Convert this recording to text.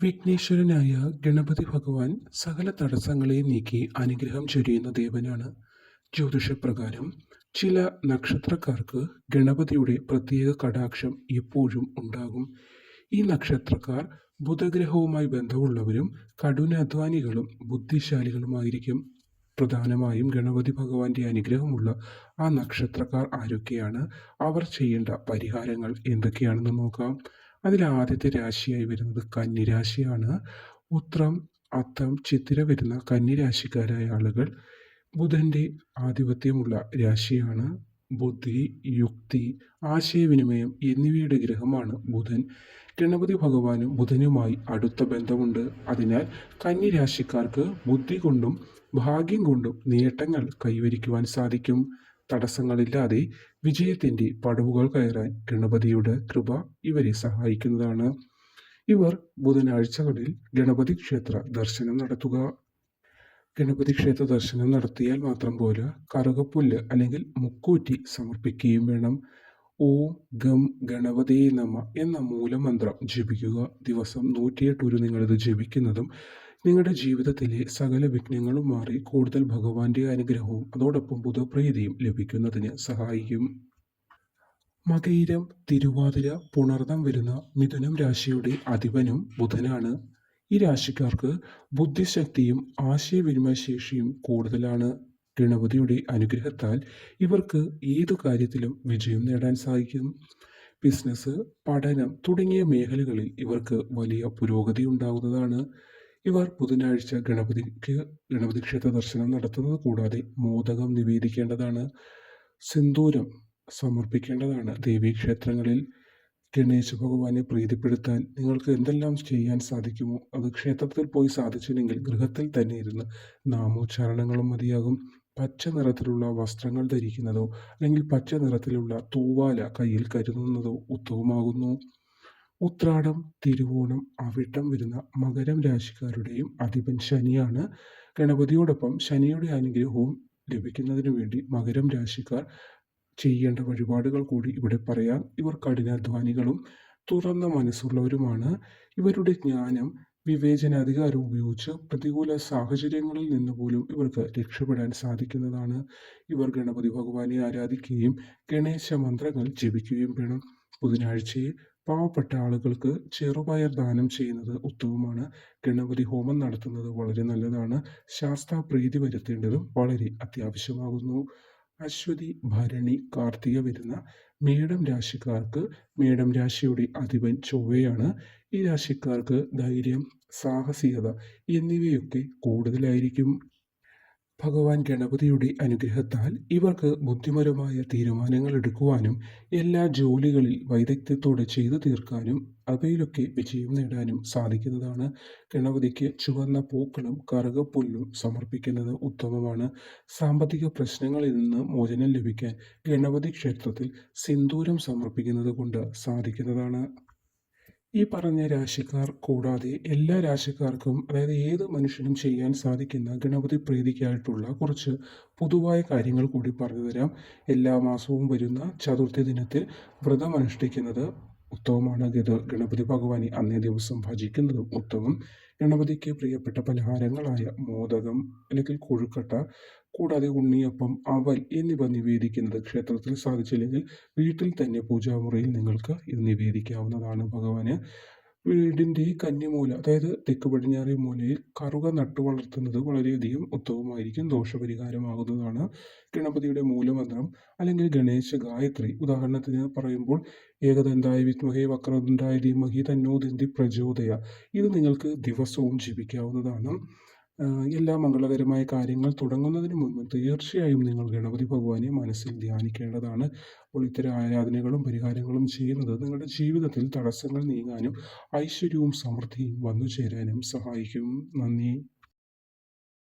വിഘ്നേശ്വരനായ ഗണപതി ഭഗവാൻ സകല തടസ്സങ്ങളെയും നീക്കി അനുഗ്രഹം ചൊരിയുന്ന ദേവനാണ്. ജ്യോതിഷപ്രകാരം ചില നക്ഷത്രക്കാർക്ക് ഗണപതിയുടെ പ്രത്യേക കടാക്ഷം എപ്പോഴും ഉണ്ടാകും. ഈ നക്ഷത്രക്കാർ ബുധഗ്രഹവുമായി ബന്ധമുള്ളവരും കഠിനാധ്വാനികളും ബുദ്ധിശാലികളുമായിരിക്കും. പ്രധാനമായും ഗണപതി ഭഗവാന്റെ അനുഗ്രഹമുള്ള ആ നക്ഷത്രക്കാർ ആരൊക്കെയാണ്, അവർ ചെയ്യേണ്ട പരിഹാരങ്ങൾ എന്തൊക്കെയാണെന്ന് നോക്കാം. അതിൽ ആദ്യത്തെ രാശിയായി വരുന്നത് കന്നിരാശിയാണ്. ഉത്രം, അത്തം, ചിത്തിര വരുന്ന കന്നിരാശിക്കാരായ ആളുകൾ ബുധന്റെ ആധിപത്യമുള്ള രാശിയാണ്. ബുദ്ധി, യുക്തി, ആശയവിനിമയം എന്നിവയുടെ ഗ്രഹമാണ് ബുധൻ. ഗണപതി ഭഗവാനും ബുധനുമായി അടുത്ത ബന്ധമുണ്ട്. അതിനാൽ കന്നിരാശിക്കാർക്ക് ബുദ്ധി കൊണ്ടും ഭാഗ്യം കൊണ്ടും നേട്ടങ്ങൾ കൈവരിക്കുവാൻ സാധിക്കും. തടസ്സങ്ങളില്ലാതെ വിജയത്തിന്റെ പടവുകൾ കയറാൻ ഗണപതിയുടെ കൃപ ഇവരെ സഹായിക്കുന്നതാണ്. ഇവർ ബുധനാഴ്ചകളിൽ ഗണപതി ക്ഷേത്ര ദർശനം നടത്തുക. ഗണപതി ക്ഷേത്ര ദർശനം നടത്തിയാൽ മാത്രം പോരാ, കറുകപ്പുല്ല് അല്ലെങ്കിൽ മുക്കൂറ്റി സമർപ്പിക്കുകയും വേണം. ഓം ഗം ഗണപതേ നമ എന്ന മൂലമന്ത്രം ജപിക്കുക. ദിവസം 108 ഉരു നിങ്ങളിത് ജപിക്കുന്നതും നിങ്ങളുടെ ജീവിതത്തിലെ സകല വിഘ്നങ്ങളും മാറി കൂടുതൽ ഭഗവാന്റെ അനുഗ്രഹവും അതോടൊപ്പം ബുധപ്രീതിയും ലഭിക്കുന്നതിന് സഹായിക്കും. മകയിരം, തിരുവാതിര, പുണർദം വരുന്ന മിഥുനം രാശിയുടെ അധിപനും ബുധനാണ്. ഈ രാശിക്കാർക്ക് ബുദ്ധിശക്തിയും ആശയവിനിമയ ശേഷിയും കൂടുതലാണ്. ഗണപതിയുടെ അനുഗ്രഹത്താൽ ഇവർക്ക് ഏതു കാര്യത്തിലും വിജയം നേടാൻ സാധിക്കും. ബിസിനസ്, പഠനം തുടങ്ങിയ മേഖലകളിൽ ഇവർക്ക് വലിയ പുരോഗതി ഉണ്ടാകുന്നതാണ്. ഇവർ ബുധനാഴ്ച ഗണപതി ക്ഷേത്ര ദർശനം നടത്തുന്നത് കൂടാതെ മോദകം നിവേദിക്കേണ്ടതാണ്. സിന്ദൂരം സമർപ്പിക്കേണ്ടതാണ്. ദേവീക്ഷേത്രങ്ങളിൽ ഗണേശ ഭഗവാനെ പ്രീതിപ്പെടുത്താൻ നിങ്ങൾക്ക് എന്തെല്ലാം ചെയ്യാൻ സാധിക്കുമോ അത് ക്ഷേത്രത്തിൽ പോയി സാധിച്ചില്ലെങ്കിൽ ഗൃഹത്തിൽ തന്നെ ഇരുന്ന് നാമോച്ചാരണങ്ങളും മതിയാകും. പച്ച നിറത്തിലുള്ള വസ്ത്രങ്ങൾ ധരിക്കുന്നതോ അല്ലെങ്കിൽ പച്ച നിറത്തിലുള്ള തൂവാല കയ്യിൽ കരുതുന്നതോ ഉത്തമമാകുന്നു. ഉത്രാടം, തിരുവോണം, അവിട്ടം വരുന്ന മകരം രാശിക്കാരുടെയും അധിപൻ ശനിയാണ്. ഗണപതിയോടൊപ്പം ശനിയുടെ അനുഗ്രഹവും ലഭിക്കുന്നതിനു വേണ്ടി മകരം രാശിക്കാർ ചെയ്യേണ്ട വഴിപാടുകൾ കൂടി ഇവിടെ പറയാം. ഇവർ കഠിനാധ്വാനികളും തുറന്ന മനസ്സുള്ളവരുമാണ്. ഇവരുടെ ജ്ഞാനം, വിവേചനാധികാരം ഉപയോഗിച്ച് പ്രതികൂല സാഹചര്യങ്ങളിൽ നിന്ന് പോലും ഇവർക്ക് രക്ഷപ്പെടാൻ സാധിക്കുന്നതാണ്. ഇവർ ഗണപതി ഭഗവാനെ ആരാധിക്കുകയും ഗണേശ മന്ത്രങ്ങൾ ജപിക്കുകയും വേണം. ബുധനാഴ്ചയെ പാവപ്പെട്ട ആളുകൾക്ക് ചെറുപയർ ദാനം ചെയ്യുന്നത് ഉത്തമമാണ്. ഗണപതി ഹോമം നടത്തുന്നത് വളരെ നല്ലതാണ്. ശാസ്താപ്രീതി വരുത്തേണ്ടതും വളരെ അത്യാവശ്യമാകുന്നു. അശ്വതി, ഭരണി, കാർത്തിക വരുന്ന മേടം രാശിക്കാർക്ക് മേടം രാശിയുടെ അധിപൻ ചൊവ്വയാണ്. ഈ രാശിക്കാർക്ക് ധൈര്യം, സാഹസികത എന്നിവയൊക്കെ കൂടുതലായിരിക്കും. ഭഗവാൻ ഗണപതിയുടെ അനുഗ്രഹത്താൽ ഇവർക്ക് ബുദ്ധിപരമായ തീരുമാനങ്ങൾ എടുക്കുവാനും എല്ലാ ജോലികളിൽ വൈദഗ്ധ്യത്തോടെ ചെയ്തു തീർക്കാനും അവയിലൊക്കെ വിജയം നേടാനും സാധിക്കുന്നതാണ്. ഗണപതിക്ക് ചുവന്ന പൂക്കളും കറുകപ്പുല്ലും സമർപ്പിക്കുന്നത് ഉത്തമമാണ്. സാമ്പത്തിക പ്രശ്നങ്ങളിൽ നിന്ന് മോചനം ലഭിക്കാൻ ഗണപതി ക്ഷേത്രത്തിൽ സിന്ദൂരം സമർപ്പിക്കുന്നത് കൊണ്ട് സാധിക്കുന്നതാണ്. ഈ പറഞ്ഞ രാശിക്കാർ കൂടാതെ എല്ലാ രാശിക്കാർക്കും, അതായത് ഏത് മനുഷ്യനും ചെയ്യാൻ സാധിക്കുന്ന ഗണപതി പ്രീതിക്കായിട്ടുള്ള കുറച്ച് പൊതുവായ കാര്യങ്ങൾ കൂടി പറഞ്ഞു തരാം. എല്ലാ മാസവും വരുന്ന ചതുർത്ഥി ദിനത്തിൽ വ്രതം അനുഷ്ഠിക്കുന്നത് ഉത്തമമാണ്. ഗണപതി ഭഗവാനെ അന്നേ ദിവസം ഭജിക്കുന്നതും ഉത്തമം. ഗണപതിക്ക് പ്രിയപ്പെട്ട പലഹാരങ്ങളായ മോദകം അല്ലെങ്കിൽ കൊഴുക്കട്ട കൂടാതെ ഉണ്ണിയപ്പം, അവൽ എന്നിവ നിവേദിക്കുന്നത് ക്ഷേത്രത്തിൽ സാധിച്ചില്ലെങ്കിൽ വീട്ടിൽ തന്നെ പൂജാമുറിയിൽ നിങ്ങൾക്ക് ഇത് നിവേദിക്കാവുന്നതാണ് ഭഗവാന്. വീടിൻ്റെ കന്നിമൂല, അതായത് തെക്ക് പടിഞ്ഞാറേ മൂലയിൽ കറുക നട്ടു വളർത്തുന്നത് വളരെയധികം ഉത്തമമായിരിക്കും, ദോഷപരിഹാരമാകുന്നതാണ്. ഗണപതിയുടെ മൂലമന്ത്രം അല്ലെങ്കിൽ ഗണേശ ഗായത്രി ഉദാഹരണത്തിന് പറയുമ്പോൾ ഏകദന്തായ വിദ്മഹേ വക്രതുണ്ടായ ധീമഹി തന്നോ ദന്തി പ്രചോദയ, ഇത് നിങ്ങൾക്ക് ദിവസവും ജപിക്കാവുന്നതാണ്. എല്ലാ മംഗളകരമായ കാര്യങ്ങൾ തുടങ്ങുന്നതിന് മുൻപ് തീർച്ചയായും നിങ്ങൾ ഗണപതി ഭഗവാനെ മനസ്സിൽ ധ്യാനിക്കേണ്ടതാണ്. അപ്പോൾ ഇത്തരം ആരാധനകളും പരിഹാരങ്ങളും ചെയ്യുന്നത് നിങ്ങളുടെ ജീവിതത്തിൽ തടസ്സങ്ങൾ നീങ്ങാനും ഐശ്വര്യവും സമൃദ്ധിയും വന്നു ചേരാനും സഹായിക്കും. നന്ദി.